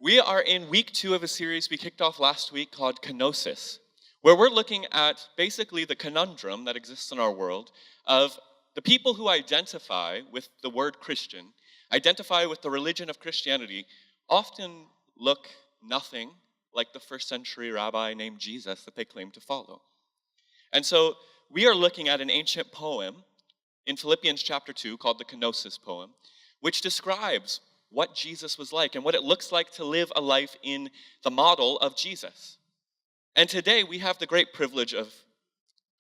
We are in week 2 of a series we kicked off last week called KENOSIS, where we're looking at basically the conundrum that exists in our world of the people who identify with the word Christian, identify with the religion of Christianity, often look nothing like the first century rabbi named Jesus that they claim to follow. And so we are looking at an ancient poem in Philippians chapter 2 called the KENOSIS poem, which describes what Jesus was like and what it looks like to live a life in the model of Jesus. And today we have the great privilege of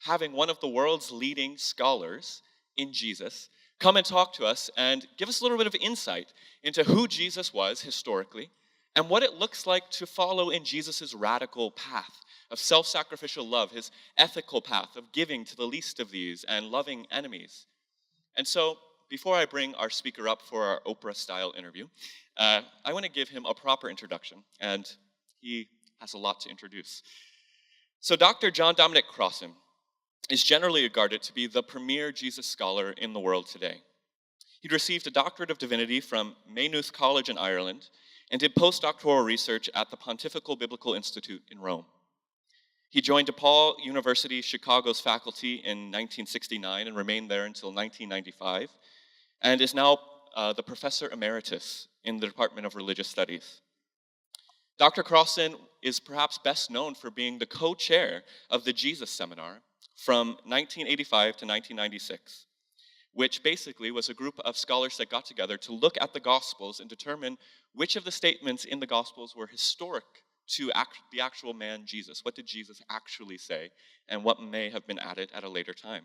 having one of the world's leading scholars in Jesus come and talk to us and give us a little bit of insight into who Jesus was historically and what it looks like to follow in Jesus' radical path of self-sacrificial love, his ethical path of giving to the least of these and loving enemies. And so, before I bring our speaker up for our Oprah-style interview, I want to give him a proper introduction, and he has a lot to introduce. So Dr. John Dominic Crossan is generally regarded to be the premier Jesus scholar in the world today. He'd received a doctorate of divinity from Maynooth College in Ireland and did postdoctoral research at the Pontifical Biblical Institute in Rome. He joined DePaul University, Chicago's faculty in 1969 and remained there until 1995, and is now the professor emeritus in the Department of Religious Studies. Dr. Crossan is perhaps best known for being the co-chair of the Jesus Seminar from 1985 to 1996, which basically was a group of scholars that got together to look at the Gospels and determine which of the statements in the Gospels were historic to the actual man Jesus. What did Jesus actually say, and what may have been added at a later time?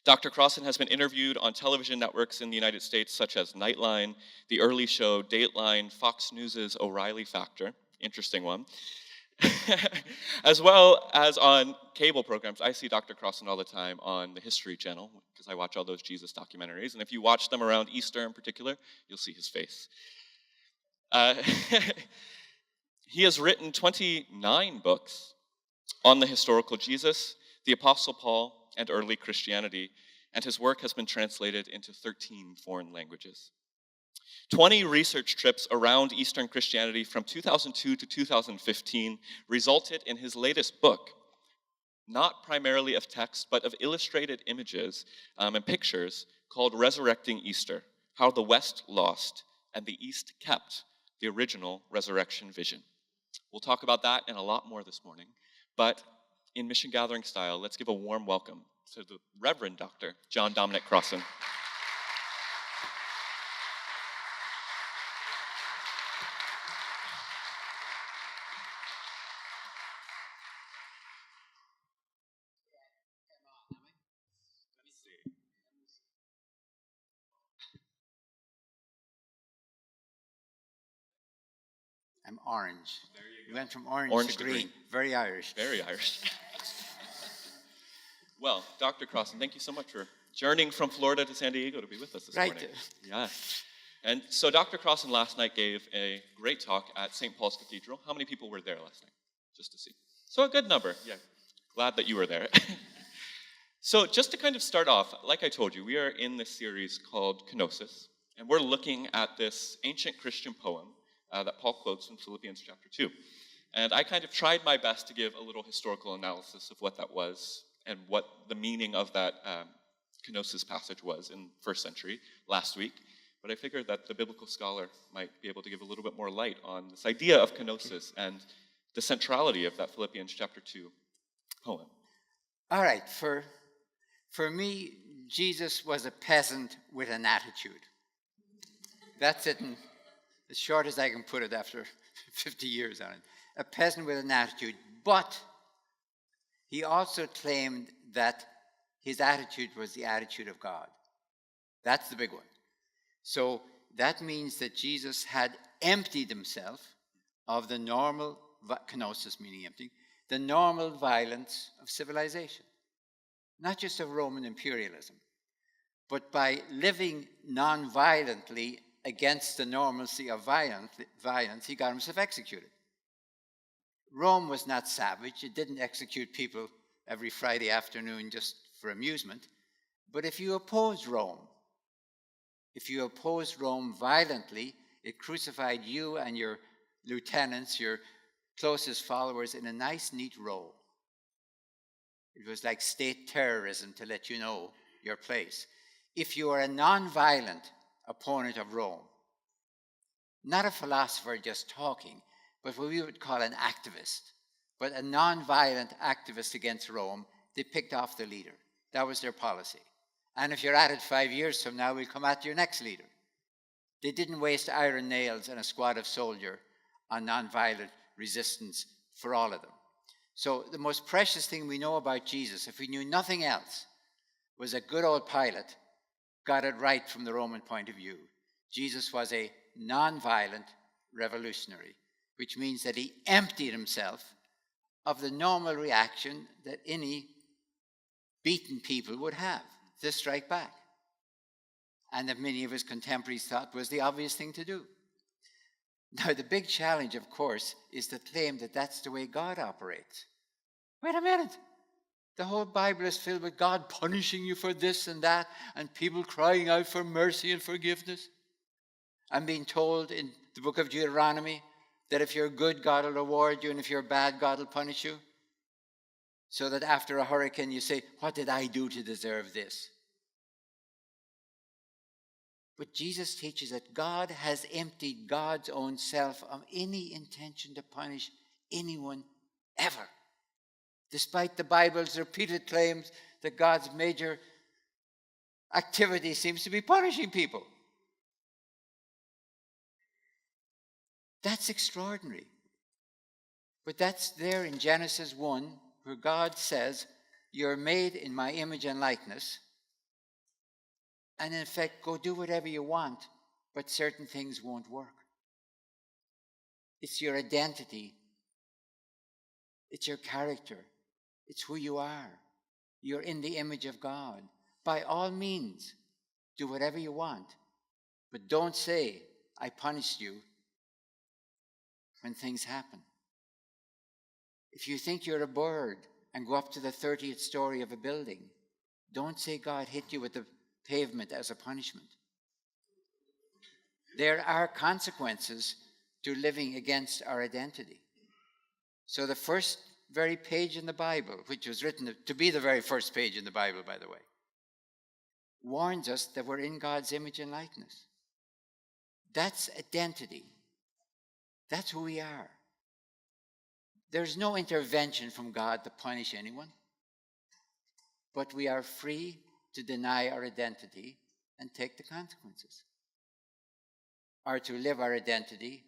Dr. Crossan has been interviewed on television networks in the United States such as Nightline, The Early Show, Dateline, Fox News' O'Reilly Factor, interesting one, as well as on cable programs. I see Dr. Crossan all the time on the History Channel because I watch all those Jesus documentaries, and if you watch them around Easter in particular, you'll see his face. He has written 29 books on the historical Jesus, the Apostle Paul, and early Christianity, and his work has been translated into 13 foreign languages. 20 research trips around Eastern Christianity from 2002 to 2015 resulted in his latest book, not primarily of text, but of illustrated images and pictures called Resurrecting Easter, How the West Lost and the East Kept the Original Resurrection Vision. We'll talk about that and a lot more this morning, but in mission gathering style, let's give a warm welcome to the Reverend Dr. John Dominic Crossan. I'm orange. We went from orange to green. Very Irish. Very Irish. Well, Dr. Crossan, thank you so much for journeying from Florida to San Diego to be with us this morning. Yeah. And so Dr. Crossan last night gave a great talk at St. Paul's Cathedral. How many people were there last night? Just to see. So a good number. Yeah. Glad that you were there. So just to kind of start off, like I told you, we are in this series called KENOSIS, and we're looking at this ancient Christian poem that Paul quotes in Philippians chapter 2. And I kind of tried my best to give a little historical analysis of what that was and what the meaning of that kenosis passage was in first century last week. But I figured that the biblical scholar might be able to give a little bit more light on this idea of kenosis and the centrality of that Philippians chapter 2 poem. All right, for me, Jesus was a peasant with an attitude. That's it in as short as I can put it after 50 years on it. A peasant with an attitude, but he also claimed that his attitude was the attitude of God. That's the big one. So that means that Jesus had emptied himself of the normal, kenosis meaning empty, the normal violence of civilization. Not just of Roman imperialism, but by living non-violently against the normalcy of violence, he got himself executed. Rome was not savage. It didn't execute people every Friday afternoon just for amusement. But if you opposed Rome violently, it crucified you and your lieutenants, your closest followers, in a nice, neat row. It was like state terrorism to let you know your place. If you are a non-violent opponent of Rome, not a philosopher just talking, but what we would call an activist, but a non-violent activist against Rome, they picked off the leader. That was their policy. And if you're at it 5 years from now, we'll come at your next leader. They didn't waste iron nails and a squad of soldiers on non-violent resistance for all of them. So the most precious thing we know about Jesus, if we knew nothing else, was a good old Pilate got it right from the Roman point of view. Jesus was a non-violent revolutionary, which means that he emptied himself of the normal reaction that any beaten people would have, to strike back. And that many of his contemporaries thought was the obvious thing to do. Now, the big challenge, of course, is to claim that that's the way God operates. Wait a minute. The whole Bible is filled with God punishing you for this and that, and people crying out for mercy and forgiveness. I'm being told in the book of Deuteronomy that if you're good, God will reward you, and if you're bad, God will punish you. So that after a hurricane, you say, what did I do to deserve this? But Jesus teaches that God has emptied God's own self of any intention to punish anyone ever. Despite the Bible's repeated claims that God's major activity seems to be punishing people. That's extraordinary. But that's there in Genesis 1, where God says, you're made in my image and likeness. And in effect, go do whatever you want, but certain things won't work. It's your identity. It's your character. It's who you are. You're in the image of God. By all means, do whatever you want. But don't say, I punished you when things happen. If you think you're a bird and go up to the 30th story of a building, don't say God hit you with the pavement as a punishment. There are consequences to living against our identity. So the first very page in the Bible, which was written to be the very first page in the Bible, by the way, warns us that we're in God's image and likeness. That's identity. That's who we are. There's no intervention from God to punish anyone, but we are free to deny our identity and take the consequences, or to live our identity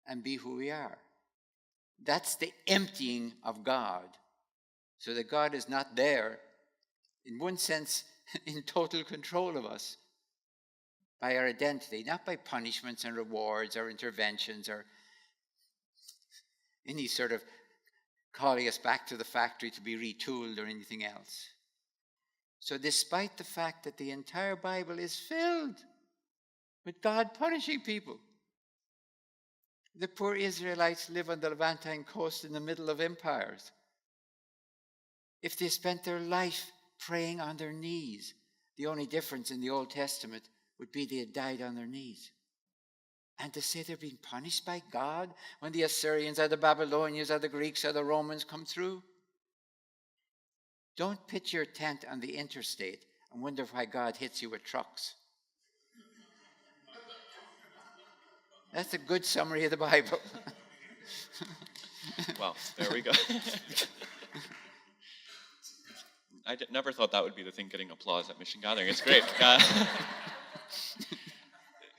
and be who we are. That's the emptying of God, so that God is not there, in one sense, in total control of us by our identity, not by punishments and rewards or interventions or any sort of calling us back to the factory to be retooled or anything else. So despite the fact that the entire Bible is filled with God punishing people, the poor Israelites live on the Levantine coast in the middle of empires. If they spent their life praying on their knees, the only difference in the Old Testament would be they had died on their knees. And to say they're being punished by God when the Assyrians or the Babylonians or the Greeks or the Romans come through? Don't pitch your tent on the interstate and wonder why God hits you with trucks. That's a good summary of the Bible. Well, there we go. I never thought that would be the thing getting applause at Mission Gathering. It's great.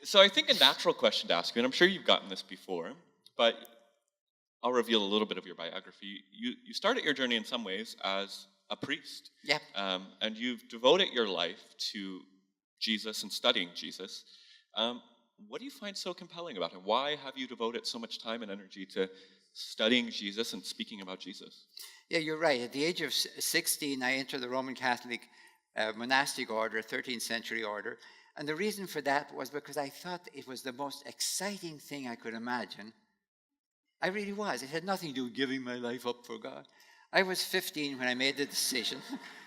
So I think a natural question to ask you, and I'm sure you've gotten this before, but I'll reveal a little bit of your biography. You started your journey in some ways as a priest. Yep. And you've devoted your life to Jesus and studying Jesus. What do you find so compelling about him? Why have you devoted so much time and energy to studying Jesus and speaking about Jesus? Yeah, you're right. At the age of 16, I entered the Roman Catholic monastic order, a 13th century order. And the reason for that was because I thought it was the most exciting thing I could imagine. I really was. It had nothing to do with giving my life up for God. I was 15 when I made the decision.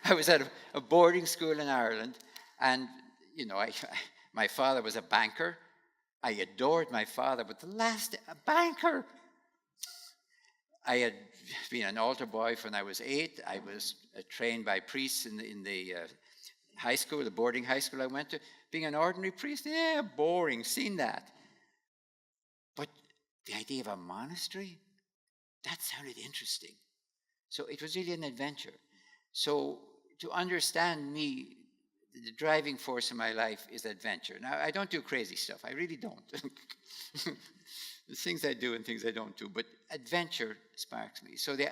I was at a boarding school in Ireland, and, you know, my father was a banker, I adored my father, but a banker. I had been an altar boy when I was 8. I was trained by priests in the high school, the boarding high school I went to. Being an ordinary priest, yeah, boring, seen that. But the idea of a monastery, that sounded interesting. So it was really an adventure. So to understand me, the driving force in my life is adventure. Now, I don't do crazy stuff. I really don't. There's things I do and things I don't do, but adventure sparks me. So the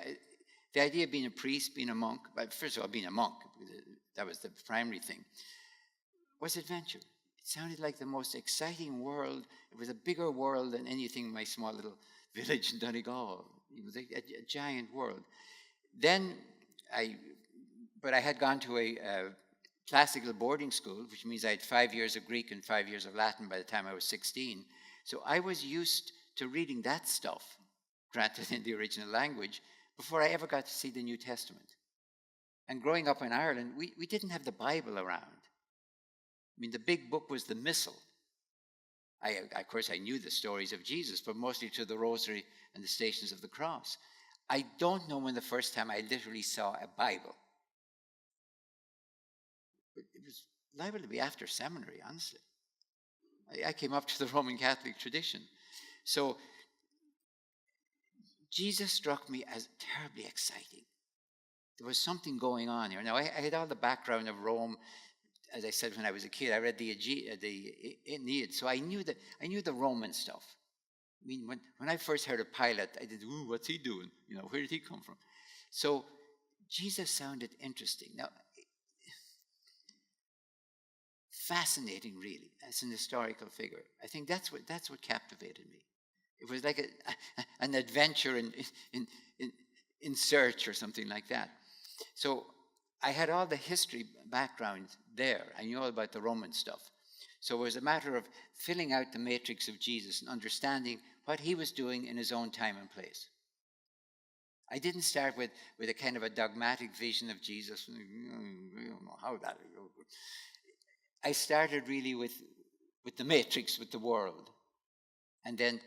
idea of being a priest, being a monk, but first of all, being a monk, that was the primary thing, was adventure. It sounded like the most exciting world. It was a bigger world than anything in my small little village in Donegal. It was a giant world. Then I had gone to a classical boarding school, which means I had 5 years of Greek and 5 years of Latin by the time I was 16. So I was used to reading that stuff, granted in the original language, before I ever got to see the New Testament. And growing up in Ireland, we didn't have the Bible around. I mean, the big book was the Missal. Of course, I knew the stories of Jesus, but mostly to the Rosary and the Stations of the Cross. I don't know when the first time I literally saw a Bible. But it was liable to be after seminary, honestly. I came up to the Roman Catholic tradition. So Jesus struck me as terribly exciting. There was something going on here. Now, I had all the background of Rome. As I said, when I was a kid, I read the Aeneid, so I knew the Roman stuff. I mean, when I first heard of Pilate, I did, ooh, what's he doing? Where did he come from? So Jesus sounded interesting. Now, fascinating, really, as an historical figure. I think that's what captivated me. It was like an adventure in search or something like that. So I had all the history background there. I knew all about the Roman stuff. So it was a matter of filling out the matrix of Jesus and understanding what he was doing in his own time and place. I didn't start with a kind of a dogmatic vision of Jesus. I don't know how that will go. I started really with the matrix, with the world. And then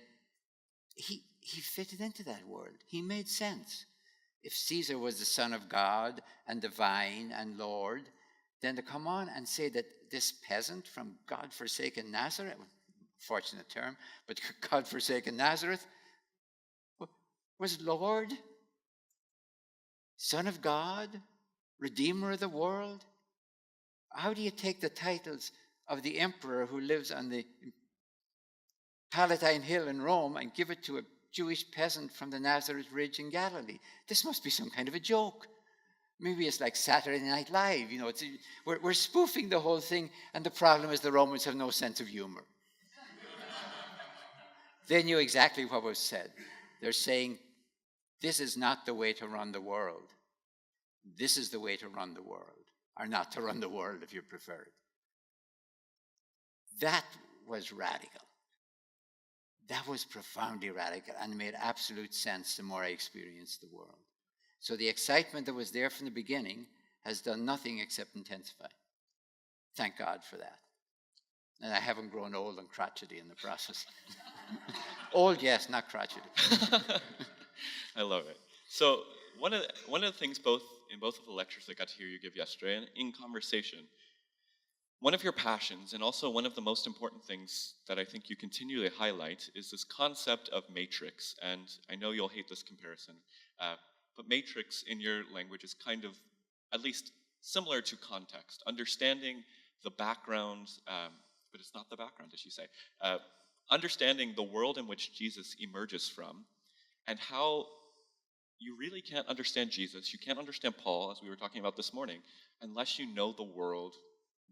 he fitted into that world. He made sense. If Caesar was the Son of God and divine and Lord, then to come on and say that this peasant from God-forsaken Nazareth, fortunate term, but God-forsaken Nazareth, was Lord, Son of God, Redeemer of the world. How do you take the titles of the emperor who lives on the Palatine Hill in Rome and give it to a Jewish peasant from the Nazareth Ridge in Galilee? This must be some kind of a joke. Maybe it's like Saturday Night Live. We're spoofing the whole thing, and the problem is the Romans have no sense of humor. They knew exactly what was said. They're saying, this is not the way to run the world. This is the way to run the world. Or not to run the world, if you prefer it. That was radical. That was profoundly radical and made absolute sense the more I experienced the world. So the excitement that was there from the beginning has done nothing except intensify. Thank God for that. And I haven't grown old and crotchety in the process. Old, yes, not crotchety. I love it. So one of the things in both of the lectures I got to hear you give yesterday and in conversation, one of your passions and also one of the most important things that I think you continually highlight is this concept of matrix. And I know you'll hate this comparison, but matrix in your language is kind of at least similar to context, understanding the background, but it's not the background, as you say, understanding the world in which Jesus emerges from and how you really can't understand Jesus, you can't understand Paul, as we were talking about this morning, unless you know the world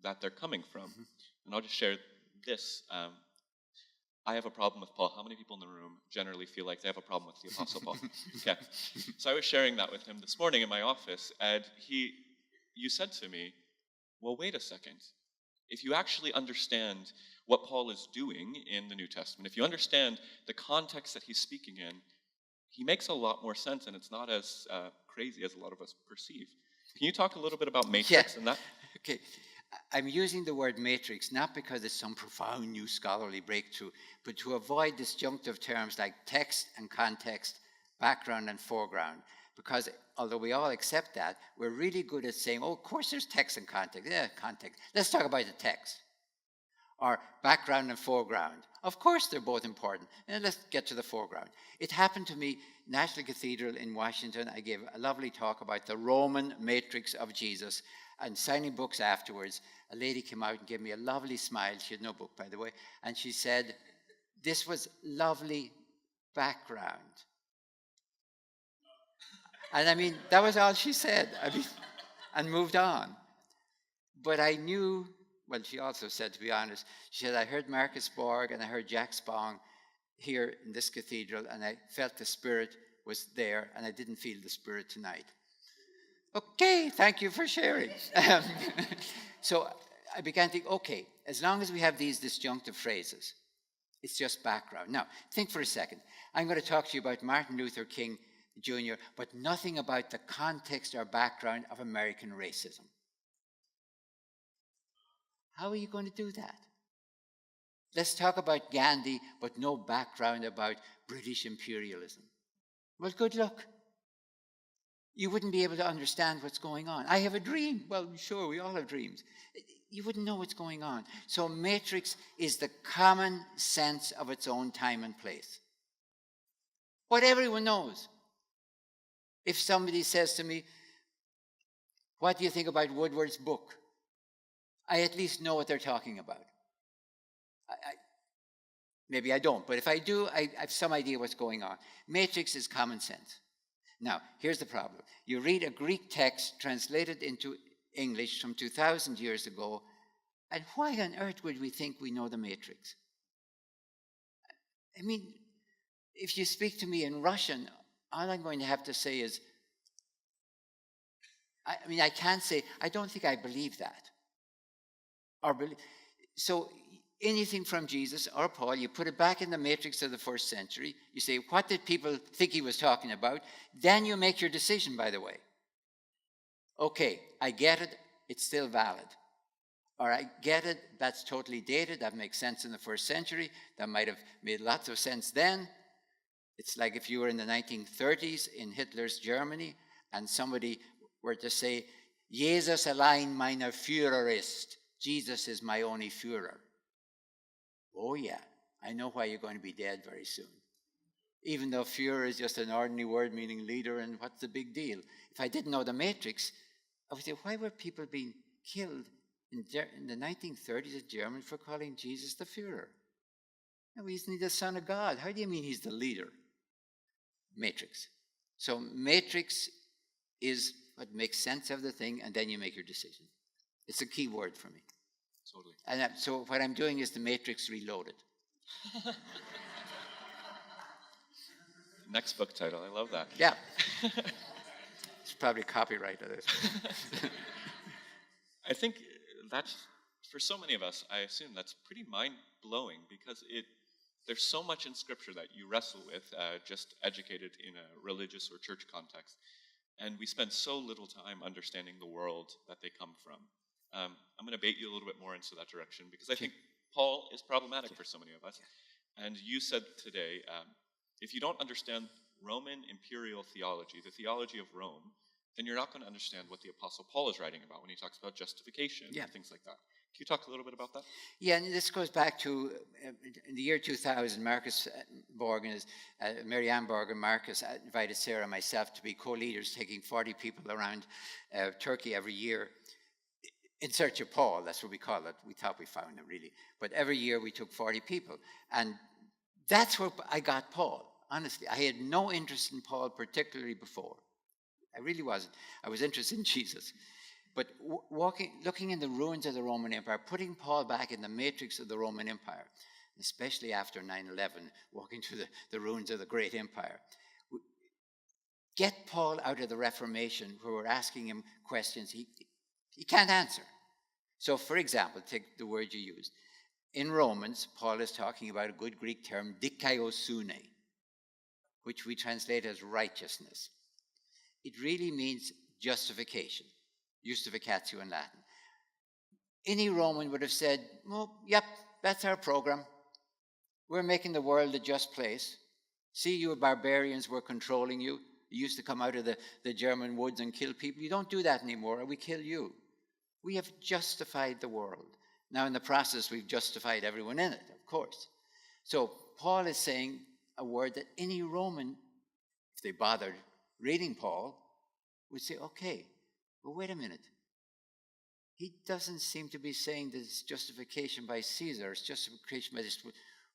that they're coming from. Mm-hmm. And I'll just share this. I have a problem with Paul. How many people in the room generally feel like they have a problem with the Apostle Paul? Okay. So I was sharing that with him this morning in my office, and you said to me, well, wait a second. If you actually understand what Paul is doing in the New Testament, if you understand the context that he's speaking in, he makes a lot more sense, and it's not as crazy as a lot of us perceive. Can you talk a little bit about matrix and that? Okay. I'm using the word matrix not because it's some profound new scholarly breakthrough, but to avoid disjunctive terms like text and context, background and foreground. Because although we all accept that, we're really good at saying, oh, of course there's text and context. Yeah, context. Let's talk about the text. Or background and foreground. Of course they're both important. And let's get to the foreground. It happened to me, National Cathedral in Washington. I gave a lovely talk about the Roman matrix of Jesus, and signing books afterwards. A lady came out and gave me a lovely smile. She had no book, by the way. And she said, this was lovely background. And I mean, that was all she said. I mean, and moved on. But I knew, well, she also said, to be honest, she said, I heard Marcus Borg and I heard Jack Spong here in this cathedral, and I felt the Spirit was there, and I didn't feel the Spirit tonight. Okay, thank you for sharing. So I began to think, okay, as long as we have these disjunctive phrases, it's just background. Now, think for a second. I'm going to talk to you about Martin Luther King Jr., but nothing about the context or background of American racism. How are you going to do that? Let's talk about Gandhi, but no background about British imperialism. Well, good luck. You wouldn't be able to understand what's going on. I have a dream. Well, sure, we all have dreams. You wouldn't know what's going on. So matrix is the common sense of its own time and place. What everyone knows. If somebody says to me, what do you think about Woodward's book? I at least know what they're talking about. Maybe I don't, but if I do, I have some idea what's going on. Matrix is common sense. Now, here's the problem. You read a Greek text translated into English from 2,000 years ago, and why on earth would we think we know the matrix? I mean, if you speak to me in Russian, all I'm going to have to say is, I can't say, I don't think I believe that. So anything from Jesus or Paul, you put it back in the matrix of the first century. You say, what did people think he was talking about? Then you make your decision, by the way. Okay, I get it. It's still valid. Or I get it. That's totally dated. That makes sense in the first century. That might have made lots of sense then. It's like if you were in the 1930s in Hitler's Germany and somebody were to say, Jesus allein meiner Führer ist. Jesus is my only Führer. Oh yeah, I know why you're going to be dead very soon. Even though Führer is just an ordinary word meaning leader, and what's the big deal? If I didn't know the matrix, I would say, why were people being killed in the 1930s in Germany for calling Jesus the Führer? No, isn't he the Son of God? How do you mean he's the leader? Matrix. So matrix is what makes sense of the thing, and then you make your decision. It's a key word for me. Totally. And so what I'm doing is the Matrix Reloaded. Next book title. I love that. Yeah. It's probably copyright of this. I think that's, for so many of us, I assume that's pretty mind-blowing because there's so much in Scripture that you wrestle with, just educated in a religious or church context. And we spend so little time understanding the world that they come from. I'm going to bait you a little bit more into that direction because I think Paul is problematic for so many of us. And you said today, if you don't understand Roman imperial theology, the theology of Rome, then you're not going to understand what the Apostle Paul is writing about when he talks about justification and things like that. Can you talk a little bit about that? Yeah, and this goes back to in the year 2000, Marcus Borg and Mary Ann Borg and Marcus invited Sarah and myself to be co-leaders, taking 40 people around Turkey every year in search of Paul. That's what we call it. We thought we found him, really. But every year we took 40 people. And that's where I got Paul, honestly. I had no interest in Paul particularly before. I really wasn't. I was interested in Jesus. But looking in the ruins of the Roman Empire, putting Paul back in the matrix of the Roman Empire, especially after 9/11, walking through the ruins of the great empire, get Paul out of the Reformation, where we're asking him questions he can't answer. So, for example, take the word you used. In Romans, Paul is talking about a good Greek term, dikaiosune, which we translate as righteousness. It really means justification, justificatio in Latin. any Roman would have said, well, yep, that's our program. We're making the world a just place. See, you barbarians were controlling you. You used to come out of the German woods and kill people. You don't do that anymore, or we kill you. We have justified the world. Now, in the process, we've justified everyone in it, of course. So Paul is saying a word that any Roman, if they bothered reading Paul, would say, okay, well, wait a minute. He doesn't seem to be saying that it's justification by Caesar. It's justification by this.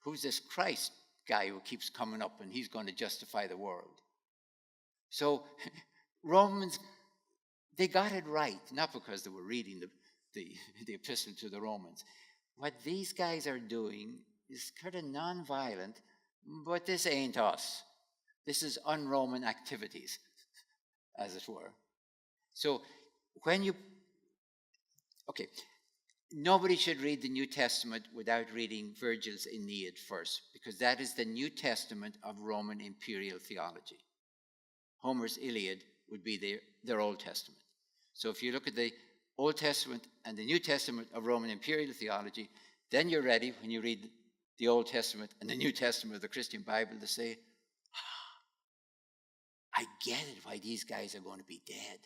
Who's this Christ guy who keeps coming up and he's going to justify the world? So Romans, they got it right, not because they were reading the epistle to the Romans. What these guys are doing is kind of non-violent, but this ain't us. This is un-Roman activities, as it were. So nobody should read the New Testament without reading Virgil's Aeneid first, because that is the New Testament of Roman imperial theology. Homer's Iliad would be their Old Testament. So if you look at the Old Testament and the New Testament of Roman imperial theology, then you're ready when you read the Old Testament and the New Testament of the Christian Bible to say, I get it why these guys are going to be dead.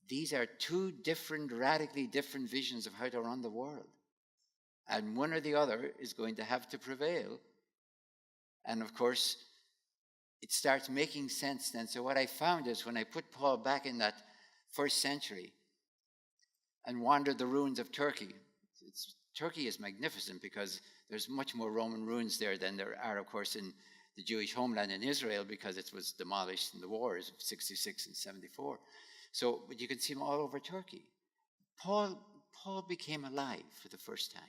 These are two different, radically different visions of how to run the world. And one or the other is going to have to prevail. And of course, it starts making sense then. So what I found is when I put Paul back in that first century and wandered the ruins of Turkey, Turkey is magnificent because there's much more Roman ruins there than there are, of course, in the Jewish homeland in Israel because it was demolished in the wars of 66 and 74. So, but you can see them all over Turkey. Paul became alive for the first time.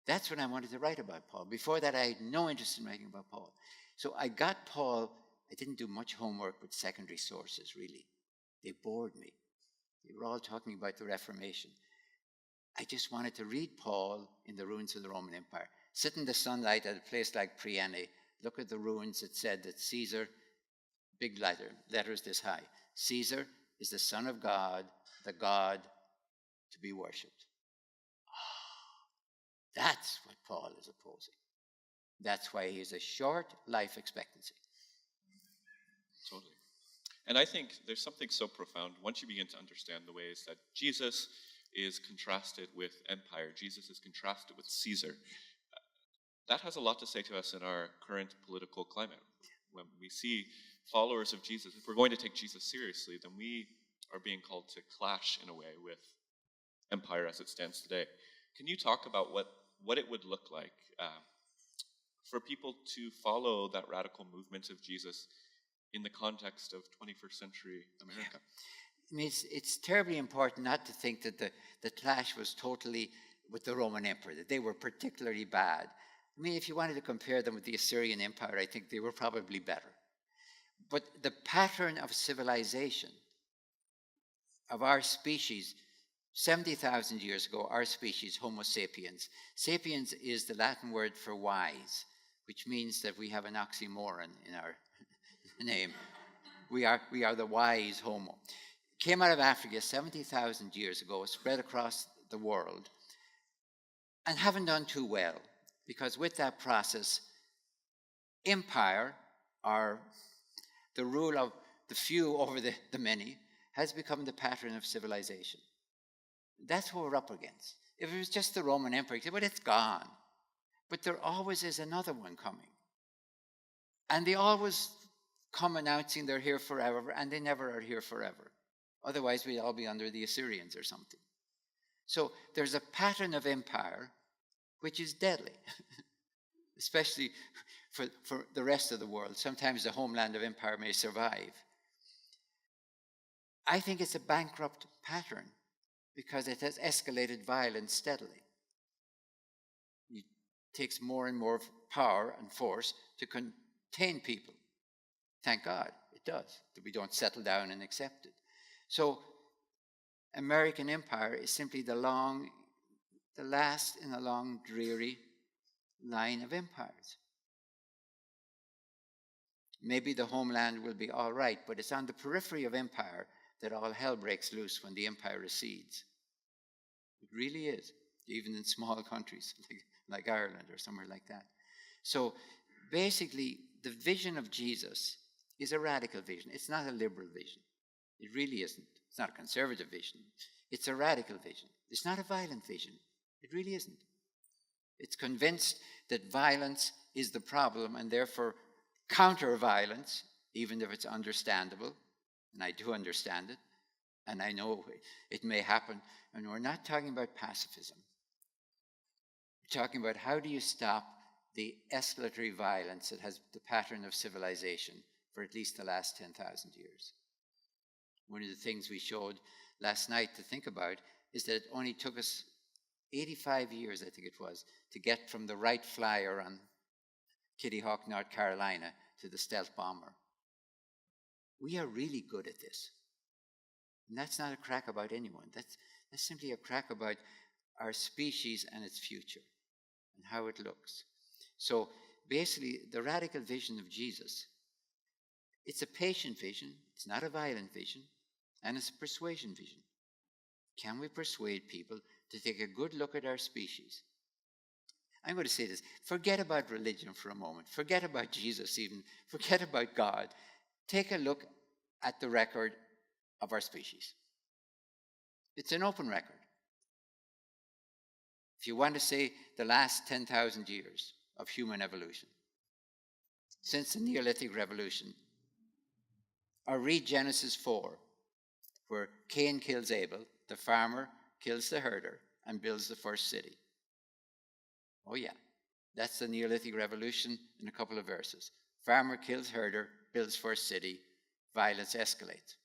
That's when I wanted to write about Paul. Before that, I had no interest in writing about Paul. So I got Paul. I didn't do much homework with secondary sources, really. They bored me. They were all talking about the Reformation. I just wanted to read Paul in the ruins of the Roman Empire. Sit in the sunlight at a place like Priene, look at the ruins. It said that Caesar, big letters this high, Caesar is the Son of God, the God to be worshipped. That's what Paul is opposing. That's why he has a short life expectancy. Totally. And I think there's something so profound once you begin to understand the ways that Jesus is contrasted with empire, Jesus is contrasted with Caesar. That has a lot to say to us in our current political climate. When we see followers of Jesus, if we're going to take Jesus seriously, then we are being called to clash in a way with empire as it stands today. Can you talk about what it would look like for people to follow that radical movement of Jesus in the context of 21st century America? Yeah. I mean, it's terribly important not to think that the clash was totally with the Roman Emperor, that they were particularly bad. I mean, if you wanted to compare them with the Assyrian Empire, I think they were probably better. But the pattern of civilization of our species, 70,000 years ago, our species, Homo sapiens. Sapiens is the Latin word for wise, which means that we have an oxymoron in our name. We are the wise Homo. Came out of Africa 70,000 years ago, spread across the world, and haven't done too well, because with that process, empire, or the rule of the few over the many, has become the pattern of civilization. That's what we're up against. If it was just the Roman Empire, but it's gone. But there always is another one coming. And they always come announcing they're here forever, and they never are here forever. Otherwise, we'd all be under the Assyrians or something. So there's a pattern of empire which is deadly, especially for the rest of the world. Sometimes the homeland of empire may survive. I think it's a bankrupt pattern because it has escalated violence steadily. It takes more and more power and force to contain people. Thank God it does, that we don't settle down and accept it. So American empire is simply the last in a long, dreary line of empires. Maybe the homeland will be all right, but it's on the periphery of empire that all hell breaks loose when the empire recedes. It really is, even in small countries like Ireland or somewhere like that. So basically, the vision of Jesus is a radical vision. It's not a liberal vision. It really isn't. It's not a conservative vision. It's a radical vision. It's not a violent vision. It really isn't. It's convinced that violence is the problem, and therefore counter-violence, even if it's understandable, and I do understand it, and I know it may happen, and we're not talking about pacifism. We're talking about how do you stop the escalatory violence that has the pattern of civilization for at least the last 10,000 years. One of the things we showed last night to think about is that it only took us 85 years, I think it was, to get from the Wright Flyer on Kitty Hawk, North Carolina, to the stealth bomber. We are really good at this. And that's not a crack about anyone. That's simply a crack about our species and its future and how it looks. So basically, the radical vision of Jesus, it's a patient vision, it's not a violent vision, and it's a persuasion vision. Can we persuade people to take a good look at our species? I'm going to say this. Forget about religion for a moment. Forget about Jesus even. Forget about God. Take a look at the record of our species. It's an open record. If you want to say the last 10,000 years of human evolution, since the Neolithic Revolution, or read Genesis 4, where Cain kills Abel, the farmer kills the herder, and builds the first city. Oh yeah, that's the Neolithic Revolution in a couple of verses. Farmer kills herder, builds first city, violence escalates.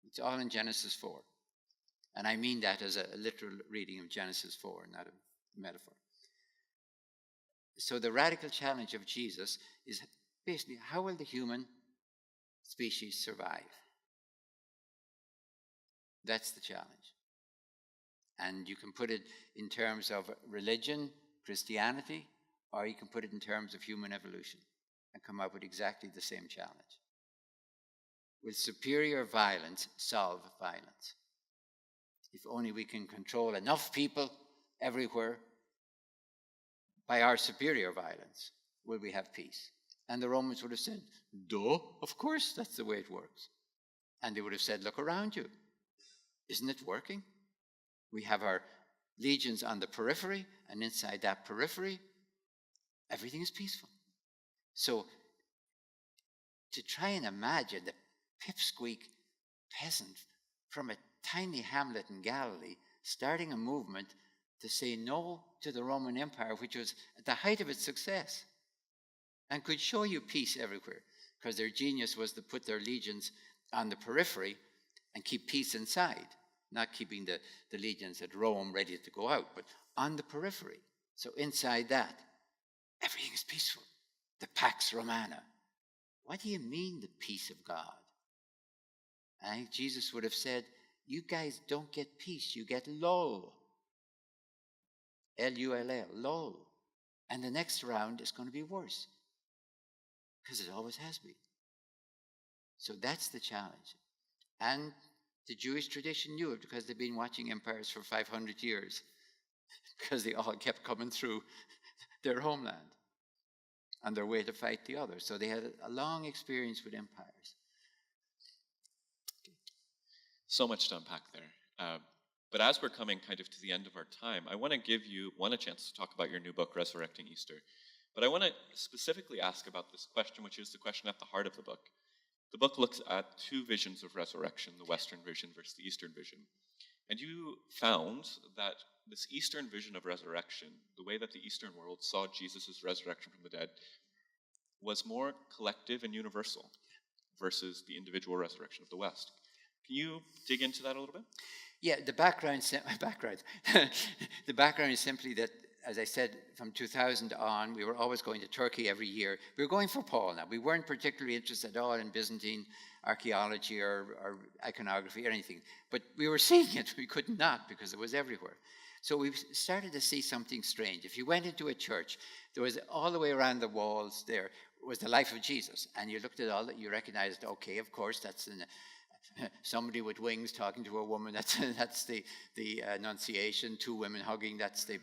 It's all in Genesis 4. And I mean that as a literal reading of Genesis 4, not a metaphor. So the radical challenge of Jesus is basically, how will the human species survive? That's the challenge. And you can put it in terms of religion, Christianity, or you can put it in terms of human evolution and come up with exactly the same challenge. Will superior violence solve violence? If only we can control enough people everywhere by our superior violence, will we have peace? And the Romans would have said, duh, of course, that's the way it works. And they would have said, look around you. Isn't it working? We have our legions on the periphery, and inside that periphery, everything is peaceful. So to try and imagine the pipsqueak peasant from a tiny hamlet in Galilee starting a movement to say no to the Roman Empire, which was at the height of its success and could show you peace everywhere, because their genius was to put their legions on the periphery and keep peace inside, not keeping the legions at Rome ready to go out, but on the periphery. So inside that, everything is peaceful. The Pax Romana. What do you mean, the peace of God? I think Jesus would have said, you guys don't get peace, you get lull. L-U-L-L, lull. And the next round is going to be worse, because it always has been. So that's the challenge. And the Jewish tradition knew it, because they've been watching empires for 500 years, because they all kept coming through their homeland on their way to fight the other. So they had a long experience with empires. So much to unpack there. But as we're coming kind of to the end of our time, I want to give you a chance to talk about your new book, Resurrecting Easter. But I want to specifically ask about this question, which is the question at the heart of the book. The book looks at two visions of resurrection, the Western vision versus the Eastern vision. And you found that this Eastern vision of resurrection, the way that the Eastern world saw Jesus' resurrection from the dead, was more collective and universal versus the individual resurrection of the West. Can you dig into that a little bit? Yeah, the background is simply that, as I said, from 2000 on, we were always going to Turkey every year. We were going for Paul now. We weren't particularly interested at all in Byzantine archaeology or iconography or anything. But we were seeing it. We could not, because it was everywhere. So we started to see something strange. If you went into a church, there was all the way around the walls there was the life of Jesus. And you looked at all that, you recognized, okay, of course, that's somebody with wings talking to a woman, that's the Annunciation. Two women hugging, that's the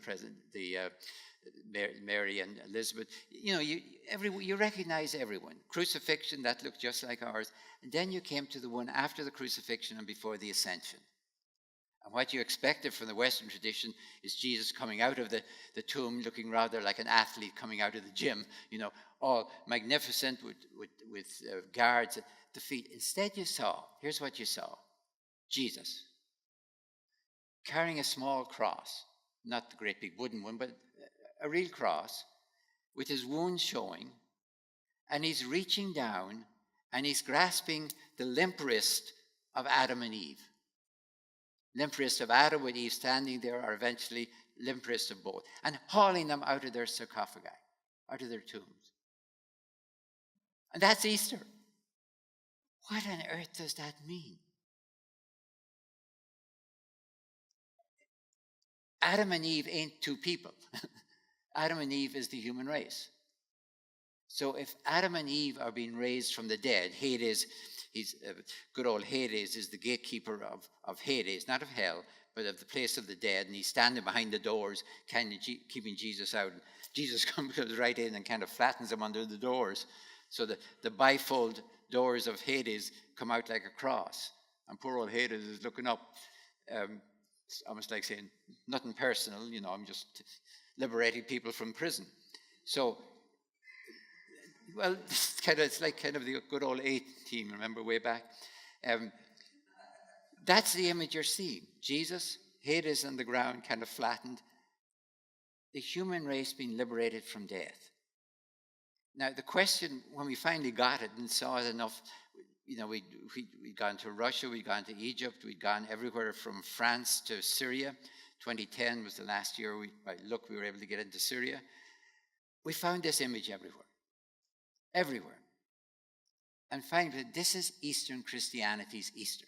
Mary and Elizabeth. You recognize everyone. Crucifixion, that looked just like ours. And then you came to the one after the crucifixion and before the ascension. And what you expected from the Western tradition is Jesus coming out of the tomb looking rather like an athlete coming out of the gym, all magnificent with guards at the feet. Instead here's what you saw: Jesus carrying a small cross, not the great big wooden one, but a real cross with his wounds showing, and he's reaching down and he's grasping the limp wrist of Adam and Eve. Limp wrist of Adam with Eve standing there, or eventually limp wrist of both, and hauling them out of their sarcophagi, out of their tombs. And that's Easter. What on earth does that mean? Adam and Eve ain't two people. Adam and Eve is the human race. So if Adam and Eve are being raised from the dead, Hades, good old Hades is the gatekeeper of Hades, not of hell, but of the place of the dead, and he's standing behind the doors, kind of keeping Jesus out. And Jesus comes right in and kind of flattens him under the doors. So the bifold doors of Hades come out like a cross. And poor old Hades is looking up. It's almost like saying, nothing personal, I'm just liberating people from prison. So, well, it's like the good old A-Team, remember, way back? That's the image you're seeing. Jesus, Hades on the ground, kind of flattened. The human race being liberated from death. Now, the question, when we finally got it and saw it enough, we'd gone to Russia, we'd gone to Egypt, we'd gone everywhere from France to Syria. 2010 was the last year we were able to get into Syria. We found this image everywhere. And finally, this is Eastern Christianity's Easter.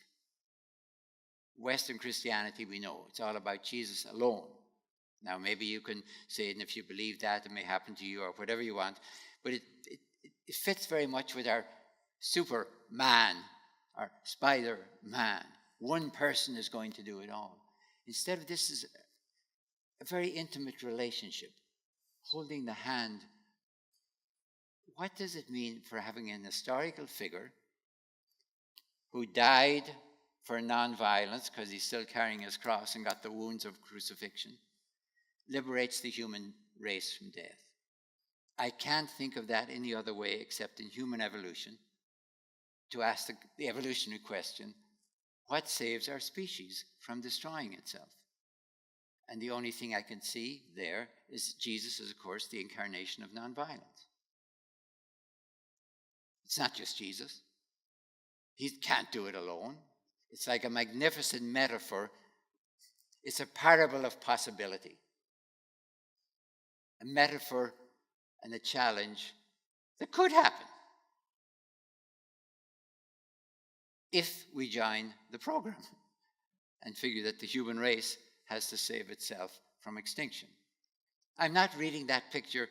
Western Christianity, we know, it's all about Jesus alone. Now, maybe you can say, and if you believe that, it may happen to you or whatever you want, but it fits very much with our Superman, our Spider-Man. One person is going to do it all. Instead of this is a very intimate relationship, holding the hand. What does it mean for having an historical figure who died for nonviolence, because he's still carrying his cross and got the wounds of crucifixion, liberates the human race from death? I can't think of that any other way except in human evolution, to ask the evolutionary question, what saves our species from destroying itself? And the only thing I can see there is Jesus is, of course, the incarnation of nonviolence. It's not just Jesus. He can't do it alone. It's like a magnificent metaphor. It's a parable of possibility. A metaphor and a challenge that could happen if we join the program and figure that the human race has to save itself from extinction. I'm not reading that picture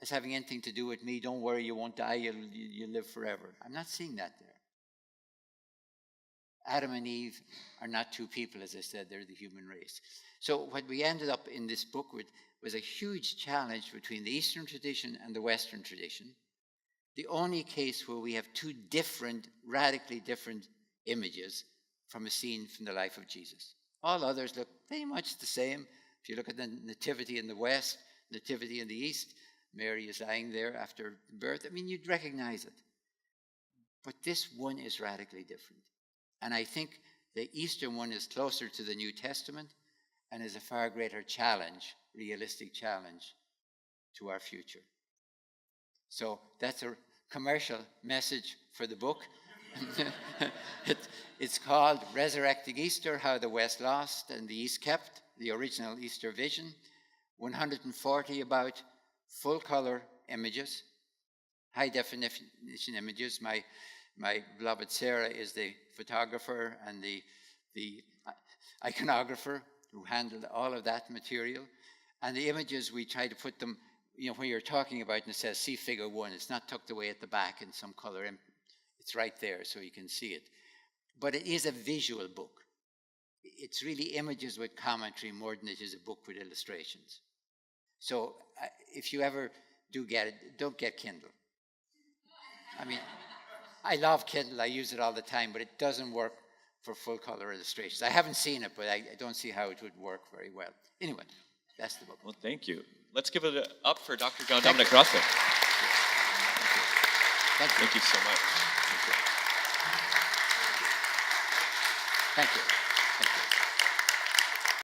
as having anything to do with me. Don't worry, you won't die, you'll live forever. I'm not seeing that there. Adam and Eve are not two people, as I said, they're the human race. So what we ended up in this book with was a huge challenge between the Eastern tradition and the Western tradition. The only case where we have two different, radically different images from a scene from the life of Jesus. All others look pretty much the same. If you look at the nativity in the West, nativity in the East, Mary is lying there after birth. I mean, you'd recognize it. But this one is radically different. And I think the Eastern one is closer to the New Testament and is a far greater challenge, realistic challenge to our future. So that's a commercial message for the book. It's called Resurrecting Easter, How the West Lost and the East Kept, the original Easter vision. 140 about full-color images, high-definition images. My beloved Sarah is the photographer and the iconographer who handled all of that material. And the images, we try to put them, when you're talking about and it says, see figure 1, it's not tucked away at the back in some color. It's right there so you can see it. but it is a visual book. It's really images with commentary more than it is a book with illustrations. So if you ever do get it, don't get Kindle. I mean, I love Kindle. I use it all the time, but it doesn't work for full color illustrations. I haven't seen it, but I don't see how it would work very well. Anyway, that's the book. Well, thank you. Let's give it up for Dr. John Dominic Crossan. Thank you. Thank you so much. Thank you.